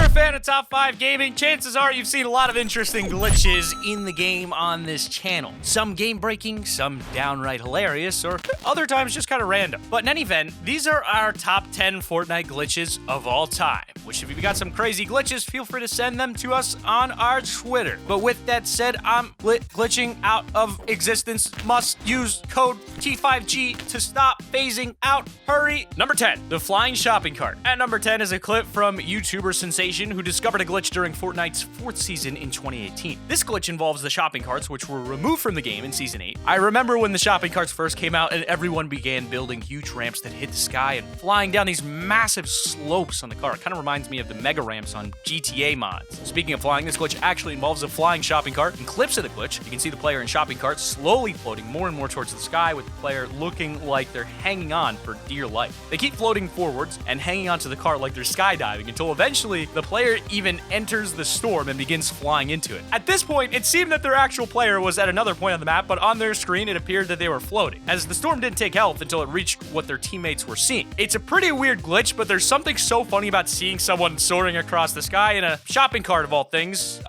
you're a fan of Top 5 Gaming, chances are you've seen a lot of interesting glitches in the game on this channel. Some game-breaking, some downright hilarious, or other times just kind of random. But in any event, these are our top 10 Fortnite glitches of all time, which if you've got some crazy glitches, feel free to send them to us on our Twitter. But with that said, I'm glitching out of existence. Must use code T5G to stop phasing out. Hurry. Number 10, the flying shopping cart. At number 10 is a clip from YouTuber Sensation, who discovered a glitch during Fortnite's 4th season in 2018. This glitch involves the shopping carts, which were removed from the game in Season 8. I remember when the shopping carts first came out and everyone began building huge ramps that hit the sky and flying down these massive slopes on the cart. Kind of reminds me of the mega ramps on GTA mods. Speaking of flying, this glitch actually involves a flying shopping cart. In clips of the glitch, you can see the player in shopping cart slowly floating more and more towards the sky, with the player looking like they're hanging on for dear life. They keep floating forwards and hanging onto the cart like they're skydiving until eventually the player even enters the storm and begins flying into it. At this point, it seemed that their actual player was at another point on the map, but on their screen it appeared that they were floating, as the storm didn't take health until it reached what their teammates were seeing. It's a pretty weird glitch, but there's something so funny about seeing someone soaring across the sky in a shopping cart of all things.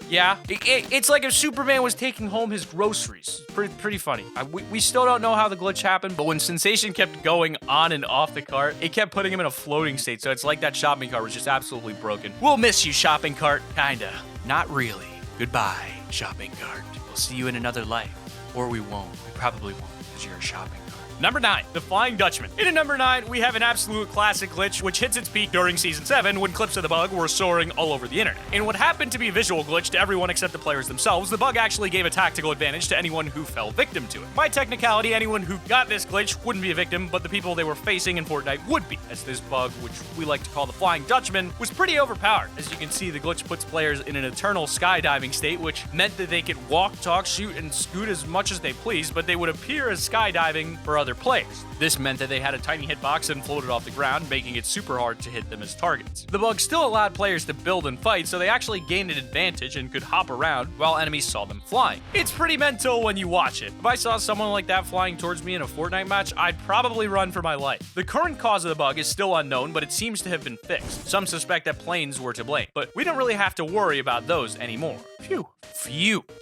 Yeah. It's like if Superman was taking home his groceries. Pretty funny. We still don't know how the glitch happened, but when Sensation kept going on and off the cart, it kept putting him in a floating state, so it's like that shopping cart was just absolutely broken. We'll miss you, shopping cart. Kinda. Not really. Goodbye, shopping cart. We'll see you in another life. Or we won't. We probably won't, because you're a shopping cart. Number 9, the Flying Dutchman. In at number 9, we have an absolute classic glitch, which hits its peak during Season 7 when clips of the bug were soaring all over the internet. In what happened to be a visual glitch to everyone except the players themselves, the bug actually gave a tactical advantage to anyone who fell victim to it. By technicality, anyone who got this glitch wouldn't be a victim, but the people they were facing in Fortnite would be, as this bug, which we like to call the Flying Dutchman, was pretty overpowered. As you can see, the glitch puts players in an eternal skydiving state, which meant that they could walk, talk, shoot, and scoot as much as they pleased, but they would appear as skydiving for other players. This meant that they had a tiny hitbox and floated off the ground, making it super hard to hit them as targets. The bug still allowed players to build and fight, so they actually gained an advantage and could hop around while enemies saw them flying. It's pretty mental when you watch it. If I saw someone like that flying towards me in a Fortnite match, I'd probably run for my life. The current cause of the bug is still unknown, but it seems to have been fixed. Some suspect that planes were to blame, but we don't really have to worry about those anymore. Phew.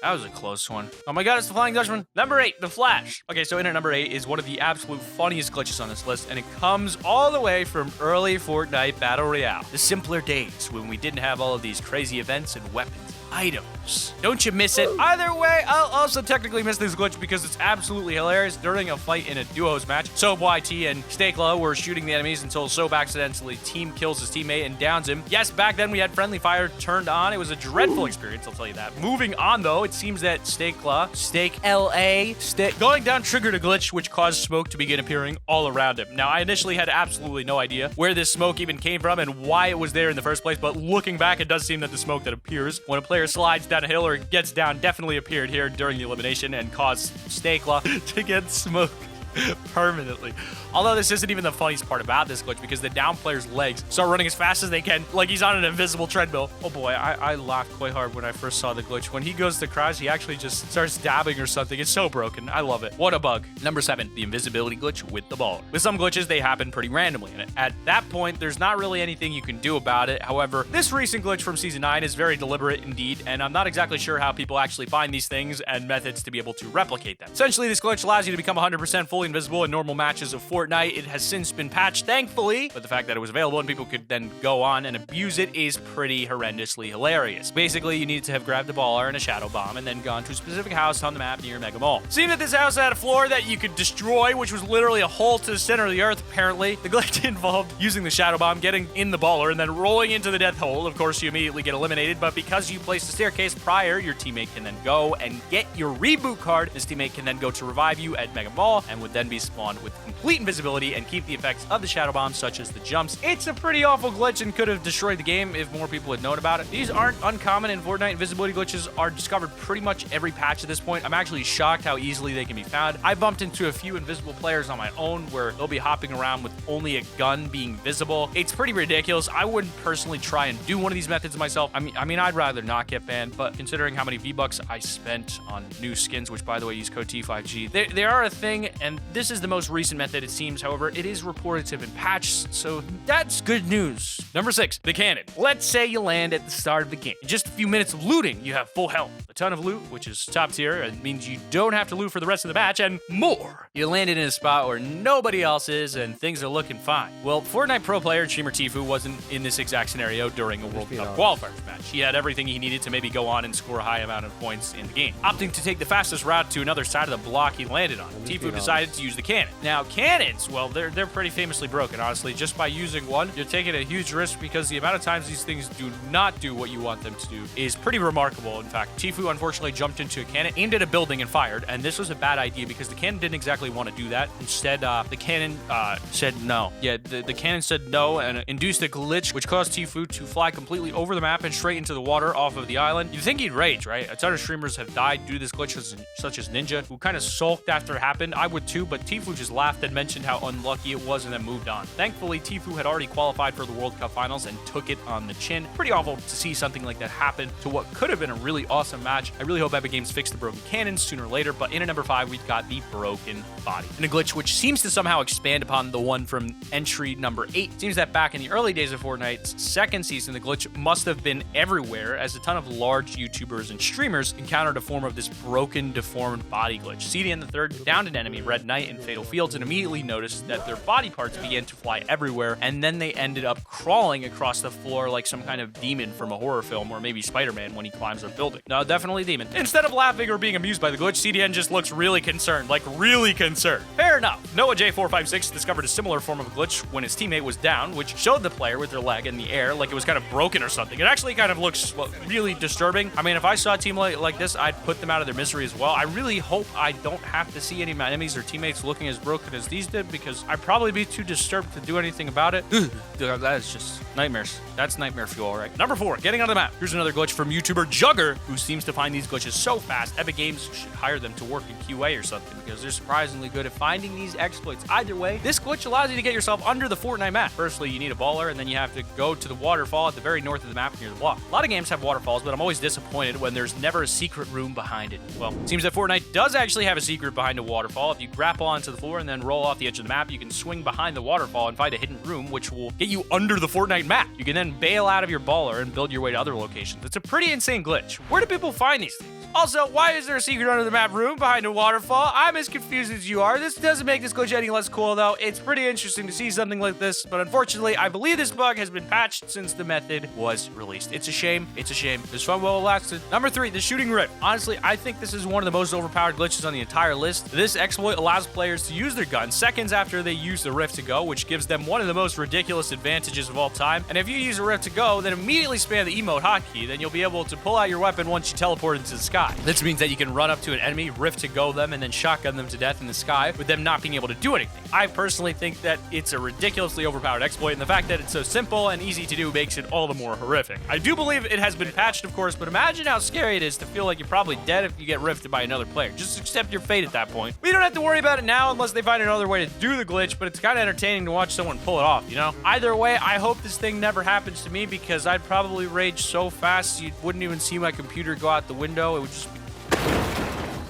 That was a close one. Oh my god, it's the Flying Dutchman. Number 8, the Flash. Okay, so in at number 8 is one of the absolute funniest glitches on this list, and it comes all the way from early Fortnite Battle Royale. The simpler days when we didn't have all of these crazy events and weapons. Items. Don't you miss it? Either way, I'll also technically miss this glitch because it's absolutely hilarious. During a fight in a duos match, Soap YT and Stakela were shooting the enemies until Soap accidentally team kills his teammate and downs him. Yes, back then we had friendly fire turned on. It was a dreadful experience, I'll tell you that. Moving on though, it seems that Stakela, going down triggered a glitch which caused smoke to begin appearing all around him. Now, I initially had absolutely no idea where this smoke even came from and why it was there in the first place, but looking back, it does seem that the smoke that appears when a player slides down a hill or gets down definitely appeared here during the elimination and caused Stakela to get smoked permanently. Although this isn't even the funniest part about this glitch, because the down player's legs start running as fast as they can, like he's on an invisible treadmill. Oh boy, I laughed quite hard when I first saw the glitch. When he goes to crash, he actually just starts dabbing or something. It's so broken. I love it. What a bug. Number 7, the invisibility glitch with the ball. With some glitches, they happen pretty randomly, and at that point, there's not really anything you can do about it. However, this recent glitch from Season 9 is very deliberate indeed, and I'm not exactly sure how people actually find these things and methods to be able to replicate them. Essentially, this glitch allows you to become 100% fully invisible in normal matches of Fortnite. It has since been patched, thankfully, but the fact that it was available and people could then go on and abuse it is pretty horrendously hilarious. Basically, you need to have grabbed a baller and a shadow bomb and then gone to a specific house on the map near Mega Mall. Seeing that this house had a floor that you could destroy, which was literally a hole to the center of the earth, apparently. The glitch involved using the shadow bomb, getting in the baller, and then rolling into the death hole. Of course, you immediately get eliminated, but because you placed the staircase prior, your teammate can then go and get your reboot card. This teammate can then go to revive you at Mega Mall and would then be spawned with complete invisibility and keep the effects of the shadow bomb, such as the jumps. It's a pretty awful glitch and could have destroyed the game if more people had known about it. These aren't uncommon in Fortnite. Invisibility glitches are discovered pretty much every patch at this point. I'm actually shocked how easily they can be found. I bumped into a few invisible players on my own where they'll be hopping around with only a gun being visible. It's pretty ridiculous. I wouldn't personally try and do one of these methods myself. I mean, I'd rather not get banned, but considering how many V-Bucks I spent on new skins, which by the way use code T5G, they are a thing, and This is the most recent method, it seems. However, it is reported to have been patched, so that's good news. Number 6, the cannon. Let's say you land at the start of the game. In just a few minutes of looting, you have full health, a ton of loot, which is top tier. It means you don't have to loot for the rest of the match, and more. You landed in a spot where nobody else is, and things are looking fine. Well, Fortnite pro player and streamer Tfue wasn't in this exact scenario during a World Cup qualifiers match. He had everything he needed to maybe go on and score a high amount of points in the game. Opting to take the fastest route to another side of the block he landed on, Tfue decided to use the cannon. Now, cannons, well, they're pretty famously broken, honestly. Just by using one, you're taking a huge risk because the amount of times these things do not do what you want them to do is pretty remarkable. In fact, Tfue unfortunately jumped into a cannon, aimed at a building, and fired, and this was a bad idea because the cannon didn't exactly want to do that. Instead, the cannon said no. Yeah, the cannon said no and induced a glitch which caused Tfue to fly completely over the map and straight into the water off of the island. You'd think he'd rage, right? A ton of streamers have died due to this glitch, such as Ninja, who kind of sulked after it happened. I would too, but Tfue just laughed and mentioned how unlucky it was and then moved on. Thankfully, Tfue had already qualified for the World Cup finals and took it on the chin. Pretty awful to see something like that happen to what could have been a really awesome match. I really hope Epic Games fix the broken cannons sooner or later, but in at number 5, we've got the broken body. And a glitch which seems to somehow expand upon the one from entry number 8. It seems that back in the early days of Fortnite's second season, the glitch must have been everywhere as a ton of large YouTubers and streamers encountered a form of this broken, deformed body glitch. CDN the Third downed an enemy, Red Knight, in Fatal Fields and immediately noticed that their body parts began to fly everywhere, and then they ended up crawling across the floor like some kind of demon from a horror film, or maybe Spider-Man when he climbs a building. No, definitely demon. Instead of laughing or being amused by the glitch, CDN just looks really concerned, like really concerned. Fair enough. Noah J456 discovered a similar form of glitch when his teammate was down, which showed the player with their leg in the air like it was kind of broken or something. It actually kind of looks, well, really disturbing. I mean, if I saw a team like this, I'd put them out of their misery as well. I really hope I don't have to see any of my enemies or teammates looking as broken as these did, because I'd probably be too disturbed to do anything about it. That is just nightmares. That's nightmare fuel, all right. Number 4, getting on the map. Here's another glitch from YouTuber Jugger, who seems to find these glitches so fast, Epic Games should hire them to work in QA or something, because they're surprisingly good at finding these exploits. Either way, this glitch allows you to get yourself under the Fortnite map. Firstly, you need a baller, and then you have to go to the waterfall at the very north of the map near the block. A lot of games have waterfalls, but I'm always disappointed when there's never a secret room behind it. Well, it seems that Fortnite does actually have a secret behind a waterfall. If you grapple onto the floor and then roll off the edge of the map, you can swing behind the waterfall and find a hidden room, which will get you under the Fortnite map. You can then bail out of your baller and build your way to other locations. It's a pretty insane glitch. Where do people find these things? Also, why is there a secret under the map room behind a waterfall? I'm as confused as you are. This doesn't make this glitch any less cool, though. It's pretty interesting to see something like this, but unfortunately, I believe this bug has been patched since the method was released. It's a shame. It's a shame. This fun while it lasted. Number 3, the shooting rift. Honestly, I think this is one of the most overpowered glitches on the entire list. This exploit allows players to use their gun seconds after they use the rift to go, which gives them one of the most ridiculous advantages of all time. And if you use a rift to go, then immediately spam the emote hotkey, then you'll be able to pull out your weapon once you teleport into the sky. This means that you can run up to an enemy, rift to go them, and then shotgun them to death in the sky with them not being able to do anything. I personally think that it's a ridiculously overpowered exploit, and the fact that it's so simple and easy to do makes it all the more horrific. I do believe it has been patched, of course, but imagine how scary it is to feel like you're probably dead if you get rifted by another player. Just accept your fate at that point. We don't have to worry about it now unless they find another way to do the glitch, but it's kind of entertaining to watch someone pull it off, you know? Either way, I hope this thing never happens to me, because I'd probably rage so fast you wouldn't even see my computer go out the window. It would just be...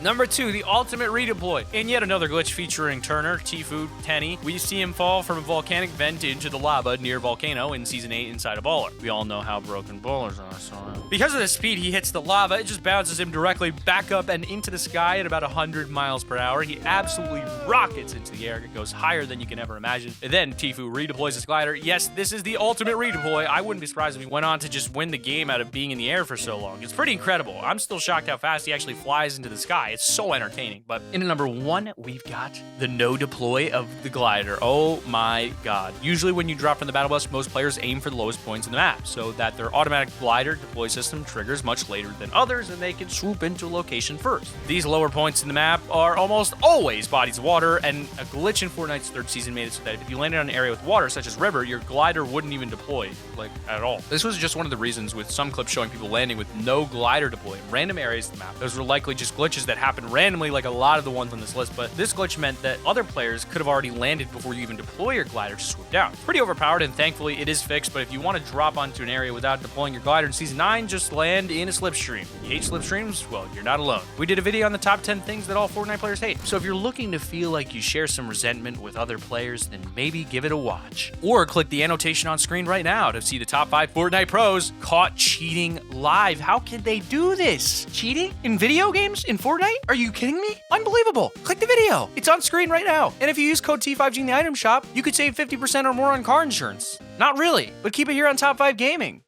Number 2, the ultimate redeploy. In yet another glitch featuring Turner, Tfue, Tenny, we see him fall from a volcanic vent into the lava near Volcano in Season 8 inside a baller. We all know how broken ballers are, so... Because of the speed he hits the lava, it just bounces him directly back up and into the sky at about 100 miles per hour. He absolutely rockets into the air. It goes higher than you can ever imagine. And then Tfue redeploys his glider. Yes, this is the ultimate redeploy. I wouldn't be surprised if he went on to just win the game out of being in the air for so long. It's pretty incredible. I'm still shocked how fast he actually flies into the sky. It's so entertaining. But in at number 1, we've got the no deploy of the glider. Oh my god. Usually when you drop from the battle bus, most players aim for the lowest points in the map so that their automatic glider deploy system triggers much later than others and they can swoop into a location first. These lower points in the map are almost always bodies of water, and a glitch in Fortnite's 3rd season made it so that if you landed on an area with water, such as river, your glider wouldn't even deploy, like, at all. This was just one of the reasons with some clips showing people landing with no glider deploy in random areas of the map. Those were likely just glitches that happen randomly like a lot of the ones on this list, but this glitch meant that other players could have already landed before you even deploy your glider to swoop down. Pretty overpowered, and thankfully it is fixed, but if you want to drop onto an area without deploying your glider in Season 9, just land in a slipstream. You hate slipstreams? Well, you're not alone. We did a video on the top 10 things that all Fortnite players hate, so if you're looking to feel like you share some resentment with other players, then maybe give it a watch. Or click the annotation on screen right now to see the top 5 Fortnite pros caught cheating live. How can they do this? Cheating? In video games? In Fortnite? Are you kidding me? Unbelievable. Click the video. It's on screen right now. And if you use code T5G in the item shop, you could save 50% or more on car insurance. Not really, but keep it here on Top 5 Gaming.